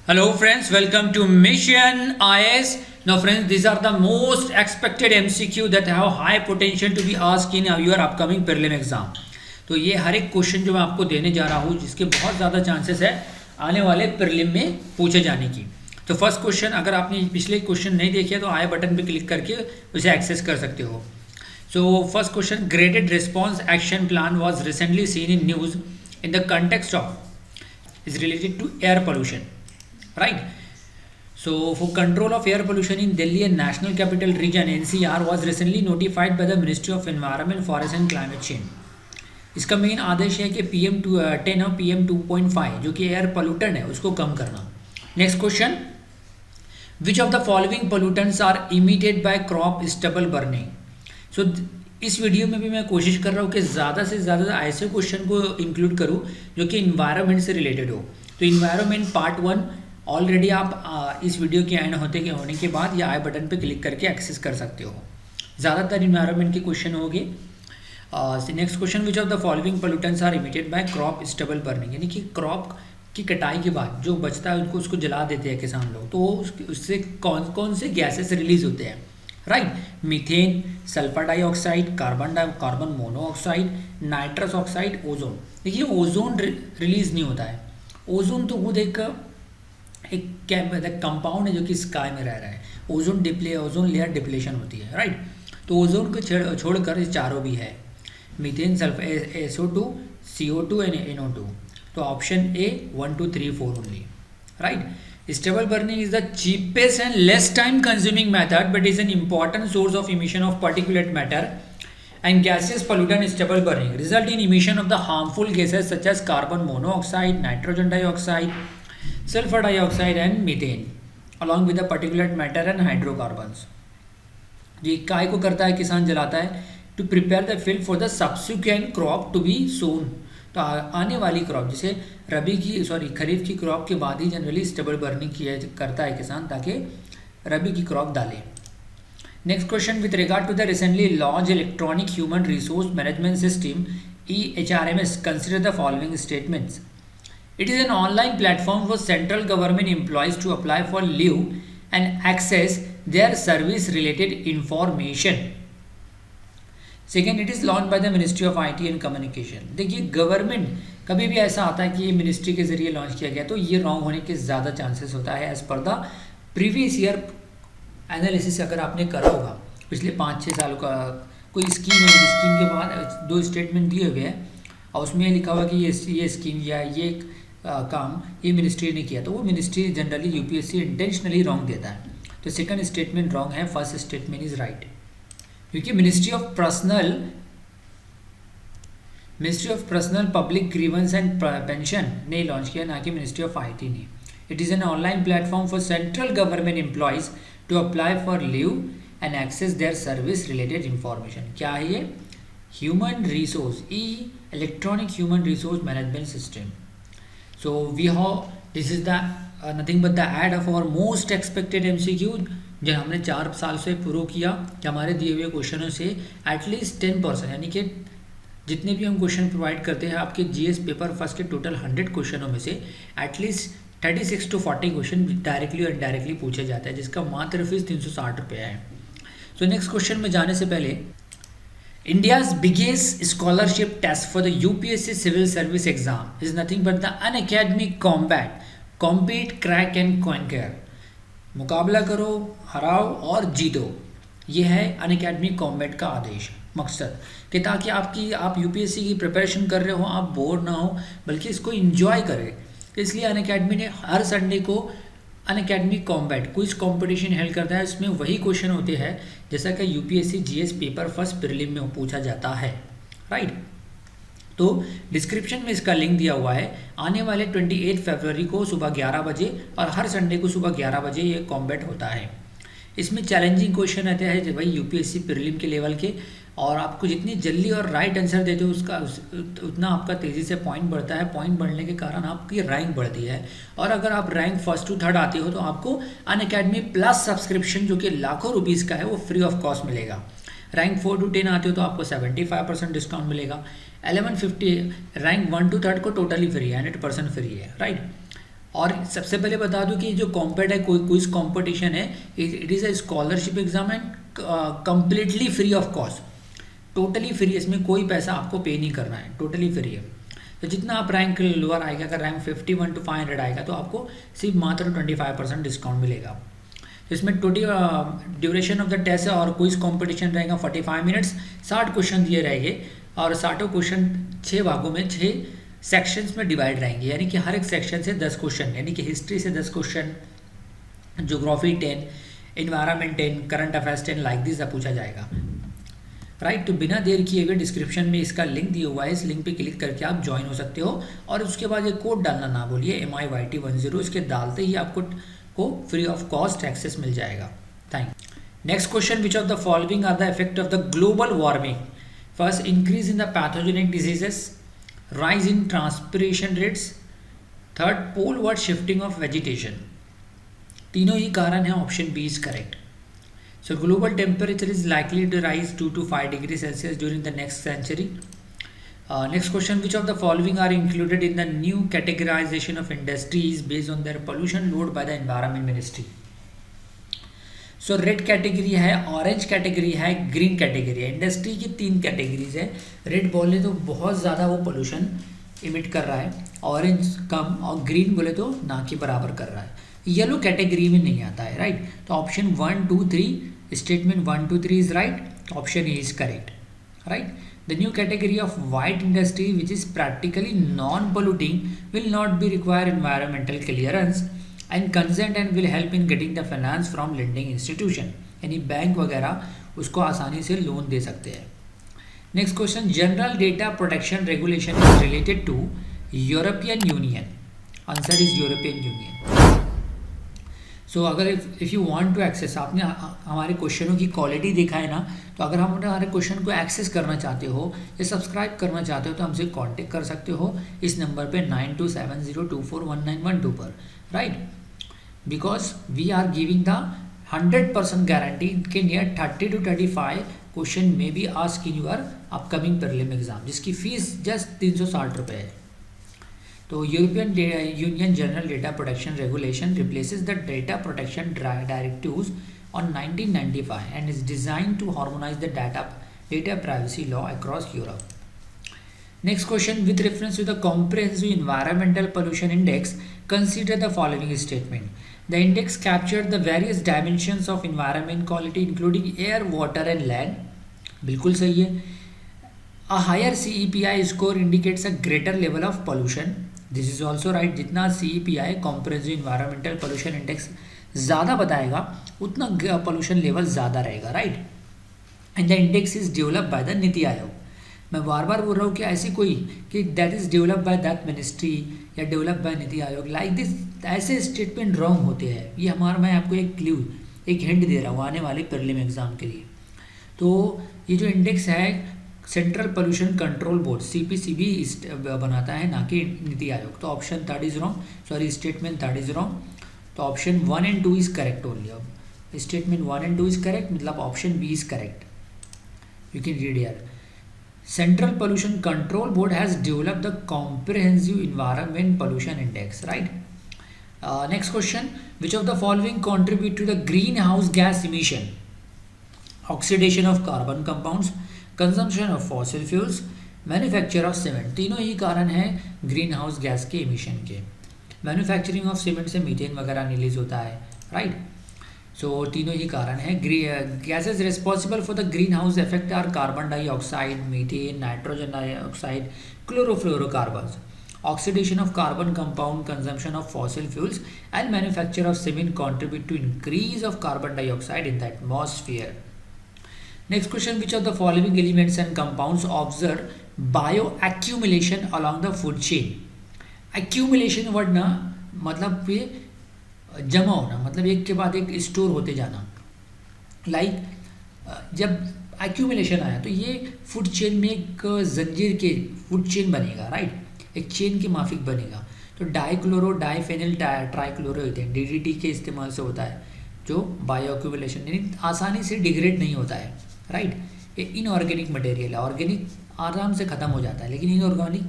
Hello friends, welcome to Mission IS. Now friends, these are the most expected MCQ that have high potential to be asked in your upcoming prelim exam. तो ये हर एक question जो मैं आपको देने जा रहा हूँ जिसके बहुत ज़्यादा चांसेस है आने वाले प्रीलिम में पूछे जाने की। तो फर्स्ट क्वेश्चन, अगर आपने पिछले क्वेश्चन नहीं देखे तो आई बटन पे क्लिक करके उसे एक्सेस कर सकते हो। So first question, graded response action plan was recently seen in news in the context of is related to air pollution, right? So for control of air pollution in Delhi and National Capital Region NCR was recently notified by the Ministry of Environment, Forest and Climate Change. इसका main आदेश है कि PM10 और PM2.5 जो कि air pollutant है उसको कम करना। Next question, which of the following pollutants are emitted by crop stubble burning. So इस वीडियो में भी मैं कोशिश कर रहा हूँ कि ज़्यादा से ज़्यादा ऐसे क्वेश्चन को इंक्लूड करूँ जो कि इन्वायरमेंट से रिलेटेड हो। तो इन्वायरमेंट पार्ट 1 ऑलरेडी आप इस वीडियो के होने के बाद या आई बटन पे क्लिक करके एक्सेस कर सकते हो। ज़्यादातर इन्वायरमेंट के क्वेश्चन होंगे। Next question, which of the following pollutants are emitted by crop stubble burning, यानी कि क्रॉप की कटाई के बाद जो बचता है उनको उसको जला देते हैं किसान लोग, तो उससे कौन कौन से गैसेस रिलीज होते हैं, right? Methane, sulphur dioxide, carbon monoxide, nitrous oxide, ozone. देखिए ओजोन रिलीज नहीं होता है। ओजोन तो खुद एक कंपाउंड है जो कि स्काई में रह रहा है। ओजोन लेयर डिप्लेशन होती है, राइट? तो ओजोन को छोड़कर चारों भी है, methane, sulphur, SO2, CO2 and NO2। तो option A 1, 2, 3, 4 only, right? Stable burning is the cheapest and less time consuming method but is an important source of emission of particulate matter and gaseous pollutant. Stable burning result in emission of the harmful gases such as carbon monoxide, nitrogen dioxide, sulfur dioxide and methane along with the particulate matter and hydrocarbons. ये काय को करता है, किसान जलाता है to prepare the field for the subsequent crop to be sown. तो आने वाली क्रॉप जैसे खरीफ की क्रॉप के बाद ही जनरली स्टेबल बर्निंग करता है किसान ताकि रबी की क्रॉप डाले। Next question, with regard to the recently launched electronic human resource management system EHRMS, consider the following statements. It is an online platform for central government employees to apply for leave and access their service related information. Second, it is launched by the Ministry of IT and Communication. देखिए government कभी भी ऐसा आता है कि ये ministry के जरिए लॉन्च किया गया तो ये रॉन्ग होने के ज़्यादा चांसेस होता है as per the previous year analysis. अगर आपने करा होगा पिछले 5-6 सालों का कोई स्कीम है, स्कीम के बाद 2 स्टेटमेंट दिए हुए हैं और उसमें लिखा हुआ कि ये स्कीम या ये काम ये मिनिस्ट्री ने किया, तो वो ministry generally UPSC intentionally wrong देता है। तो सेकंड स्टेटमेंट रॉन्ग है, फर्स्ट स्टेटमेंट इज राइट, क्योंकि ministry of personnel public grievances and pension ने लॉन्च किया, ना कि मिनिस्ट्री ऑफ आईटी ने। It is an online platform for central government employees to apply for leave and access their service related information. क्या है ये? Human resource electronic human resource management system. So this is the nothing but the ad of our most expected MCQ जो हमने 4 साल से prove किया कि हमारे दिए हुए क्वेश्चनों से एटलीस्ट 10%, यानी कि जितने भी हम क्वेश्चन प्रोवाइड करते हैं आपके GS पेपर फर्स्ट के टोटल 100 क्वेश्चनों में से एटलीस्ट 36 to 40 क्वेश्चन डायरेक्टली और इनडायरेक्टली पूछे जाते हैं, जिसका मात्र फीस 360 रुपये है। सो नेक्स्ट क्वेश्चन में जाने से पहले, India's biggest scholarship test for the UPSC civil service exam is nothing but the Unacademy Combat, compete, crack and conquer। मुकाबला करो, हराओ और जीतो, ये है अनअकैडमी कॉम्बैट का आदेश, मकसद कि ताकि आप यूपीएससी की प्रिपरेशन कर रहे हो, आप बोर ना हो बल्कि इसको एंजॉय करें। इसलिए अनअकैडमी ने हर संडे को Unacademy combat quiz competition held करता है। इसमें वही क्वेश्चन होते हैं जैसा कि UPSC GS paper first prelim में पूछा जाता है, राइट? तो डिस्क्रिप्शन में इसका लिंक दिया हुआ है। आने वाले 28 फरवरी को सुबह 11 बजे और हर संडे को सुबह 11 बजे ये कॉम्बैट होता है। इसमें चैलेंजिंग क्वेश्चन रहते हैं जब भाई यूपीएससी प्रीलिम के लेवल के, और आपको जितनी जल्दी और राइट आंसर देते हो उतना आपका तेज़ी से पॉइंट बढ़ता है। पॉइंट बढ़ने के कारण आपकी रैंक बढ़ती है, और अगर आप रैंक फर्स्ट टू थर्ड आते हो तो आपको अनअकैडमी प्लस सब्सक्रिप्शन जो कि लाखों रुपीज़ का है वो फ्री ऑफ कॉस्ट मिलेगा। रैंक 4 to 10 आते हो तो आपको 75% डिस्काउंट मिलेगा। 1150 रैंक 1 to 3 को टोटली फ्री है, 100% फ्री है, राइट? और सबसे पहले बता दूं कि जो कॉम्पेट है, कोई क्विज कंपटीशन है, it is a scholarship exam and completely free of cost, totally free, इसमें कोई पैसा आपको पे नहीं करना है, टोटली फ्री है। तो जितना आप रैंक लोअर आएगा, अगर रैंक 51 to 500 आएगा तो आपको सिर्फ मात्र 25% डिस्काउंट मिलेगा। तो इसमें total duration of the test है और क्विज कंपटीशन रहेगा 45 मिनट्स, 60 क्वेश्चन दिए रहेंगे और 60 क्वेश्चन 6 भागों में 6 सेक्शंस में डिवाइड रहेंगे, यानी कि हर एक सेक्शन से 10 क्वेश्चन, यानी कि हिस्ट्री से 10 question, geography 10, environment 10, current affairs 10, like this पूछा जाएगा। राइट, तो बिना देर किए हुए डिस्क्रिप्शन में इसका लिंक दिया हुआ है, इस लिंक पे क्लिक करके आप ज्वाइन हो सकते हो और उसके बाद ये कोड डालना ना भूलिए MIYT10, इसके डालते ही आपको को फ्री ऑफ कॉस्ट एक्सेस मिल जाएगा। Thank you. Next question, which of the following are the effect of the global warming? First, increase in the pathogenic diseases, rise in transpiration rates, third, poleward shifting of vegetation। तीनों ही कारण है, option B is correct. So global temperature is likely to rise 2 to 5 degree Celsius during the next century. Next question, which of the following are included in the new categorisation of industries based on their pollution load by the environment ministry? So red category है, orange category है, green category है। Industry की 3 categories है। Red बोले तो बहुत ज़्यादा वो पोल्यूशन इमिट कर रहा है, ऑरेंज कम और ग्रीन बोले तो ना के बराबर कर रहा है। येलो कैटेगरी में नहीं आता है। राइट, तो option 1, 2, 3, statement 1, 2, 3 is right, option A is correct. Right, the new category of white industry which is practically non polluting will not be require environmental clearance and consent and will help in getting the finance from lending institution, यानी bank वगैरह उसको आसानी से loan दे सकते हैं। Next question, general data protection regulation is related to European Union. Answer is European union. So अगर if you want to access, आपने हमारे क्वेश्चनों की क्वालिटी देखा है ना, तो अगर हम हमारे क्वेश्चन को एक्सेस करना चाहते हो या सब्सक्राइब करना चाहते हो तो हमसे कांटेक्ट कर सकते हो इस नंबर पे 9270241912 पर। Right, because we are giving the 100% guarantee के नियर 30 to 35 क्वेश्चन में be ask in your upcoming prelim exam, जिसकी फीस जस्ट 360 रुपये है। तो European Union general data protection regulation replaces the data protection directives on 1995 and is designed to harmonize the data privacy law across Europe. Next question, with reference to the comprehensive environmental pollution index, consider the following statement. The index captured the various dimensions of environment quality including air, water and land. बिल्कुल सही है। A higher CEPI score indicates a greater level of pollution. This is also right. जितना CEPI comprehensive environmental pollution index ज़्यादा बताएगा उतना pollution level ज़्यादा रहेगा। Right, and the index is develop by the NITI Aayog. मैं बार बार बोल रहा हूँ कि ऐसी कोई कि that is develop by that ministry या develop by NITI Aayog, like this, ऐसे स्टेटमेंट रॉन्ग होते हैं। ये हमारा, मैं आपको एक क्लू, एक हिंट दे रहा हूँ आने वाले प्रीलिम एग्जाम के लिए। तो ये जो इंडेक्स है central pollution control board CPCB बनाता है, ना कि नीति आयोग। तो option 3 is wrong, sorry statement 3 is wrong. तो option 1 and 2 is correct only. अब स्टेटमेंट 1 and 2 इज करेक्ट, मतलब option B is correct. You can read here, central pollution control board has developed the comprehensive environment pollution index. Right, next question, which of the following contribute to the green house gas emission? Oxidation of carbon compounds, consumption of fossil fuels, manufacture of cement. तीनों ही कारण हैं green house gas के emission के। Manufacturing of cement से methane वगैरह release होता है। राइट, सो तीनों ही कारण है। Gases responsible for the green house effect are carbon dioxide, methane, nitrogen dioxide, chlorofluorocarbons. Oxidation of carbon compound, consumption of fossil fuels and manufacture of cement contribute to increase of carbon dioxide in the atmosphere. Next question, which of the following elements and compounds observe bio accumulation along the food chain? Accumulation word ना मतलब ये जमा होना, मतलब एक के बाद एक स्टोर होते जाना। लाइक जब एक्यूमुलेशन आया तो ये फूड चेन में एक जंजीर के फूड चेन बनेगा। राइट, एक चेन के माफिक बनेगा। तो डाइक्लोरो डाइफेनिल ट्राइक्लोरो होते हैं, DDT के इस्तेमाल से होता है, जो बायो एक्यूमुलेशन यानी आसानी से डिग्रेड नहीं होता है। राइट, ये इनऑर्गेनिक मटेरियल है, ऑर्गेनिक आराम से ख़त्म हो जाता है, लेकिन इनऑर्गेनिक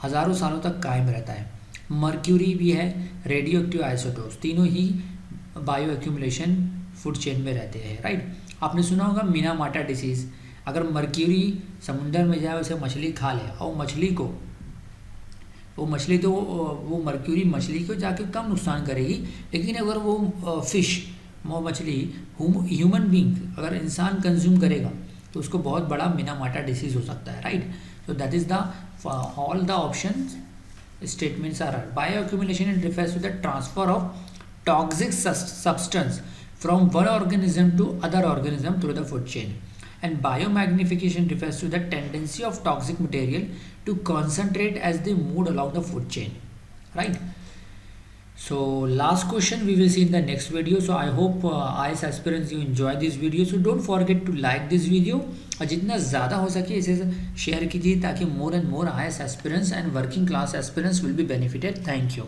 हज़ारों सालों तक कायम रहता है। मर्क्यूरी भी है, रेडियो एक्टिव आइसोटोप्स, तीनों ही बायो एक्यूमुलेशन फूड चेन में रहते हैं, राइट। आपने सुना होगा मिनामाटा डिसीज़, अगर मर्क्यूरी समुंदर में जाए उसे मछली खा ले और मछली को वो मर्क्यूरी मछली को जाके कम नुकसान करेगी, लेकिन अगर वो फिश वो मछली ह्यूमन बींग अगर इंसान कंज्यूम करेगा तो उसको बहुत बड़ा मिनामाटा डिसीज़ हो सकता है, right. So that is the all the options statements are right. Bioaccumulation it refers to the transfer of toxic substance from one organism to other organism through the food chain. And biomagnification refers to the tendency of toxic material to concentrate as they move along the food chain, right. So last question we will see in the next video. So I hope IAS aspirants you enjoy this video. So don't forget to like this video और जितना ज़्यादा हो सके इसे share कीजिए ताकि more and more IAS aspirants and working class aspirants will be benefited. Thank you.